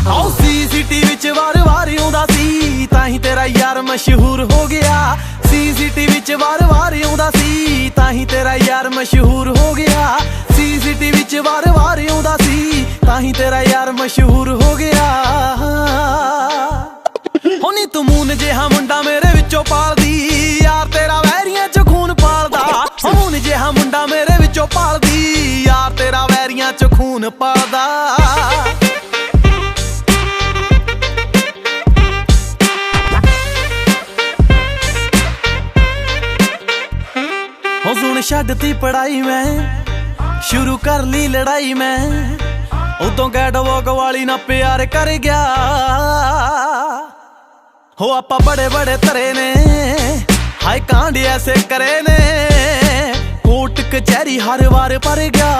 ਆਓ ਸੀਸੀਟੀਵੀ ਚ ਵਾਰ-ਵਾਰ ਆਉਂਦਾ ਸੀ, ਤਾਂ ਹੀ ਤੇਰਾ ਯਾਰ ਮਸ਼ਹੂਰ ਹੋ ਗਿਆ। ਸੀਸੀਟੀਵੀ ਚ ਵਾਰ-ਵਾਰ ਆਉਂਦਾ ਸੀ, ਤਾਂ ਹੀ ਤੇਰਾ ਯਾਰ ਮਸ਼ਹੂਰ ਹੋ ਗਿਆ। ਸੀਸੀਟੀਵੀ ਚ ਵਾਰ-ਵਾਰ ਆਉਂਦਾ ਸੀ, ਤਾਂ ਹੀ ਤੇਰਾ ਯਾਰ ਮਸ਼ਹੂਰ ਹੋ ਗਿਆ। ਹੋਣੀ ਤੂੰ ਮੂਨ ਜਿਹਾ ਮੁੰਡਾ ਮੇਰੇ ਵਿੱਚੋਂ ਪਾਲਦੀ, ਯਾਰ ਤੇਰਾ ਵੈਰੀਆਂ ਚ ਖੂਨ ਪਾਲਦਾ। ਮੂਨ ਜਿਹਾ ਮੁੰਡਾ ਮੇਰੇ ਵਿੱਚੋਂ ਪਾਲਦੀ, ਯਾਰ ਤੇਰਾ ਵੈਰੀਆਂ ਚ ਖੂਨ ਪਾਲਦਾ। ਹੁਣ ਛੱਡਤੀ ਪੜਾਈ ਮੈਂ, ਸ਼ੁਰੂ ਕਰ ਲਈ ਲੜਾਈ ਮੈਂ। ਉਦੋਂ ਕੈਟਵਾਕ ਵਾਲੀ ਨਾ ਪਿਆਰ ਕਰ ਗਿਆ। ਹੋ ਆਪਾਂ ਬੜੇ ਬੜੇ ਤਰੇ ਨੇ, ਹਾਏ ਕਾਂਡ ਐਸੇ ਕਰੇ ਨੇ। ਕੋਰਟ ਕਚਹਿਰੀ ਹਰ ਵਾਰ ਪਰ ਗਿਆ।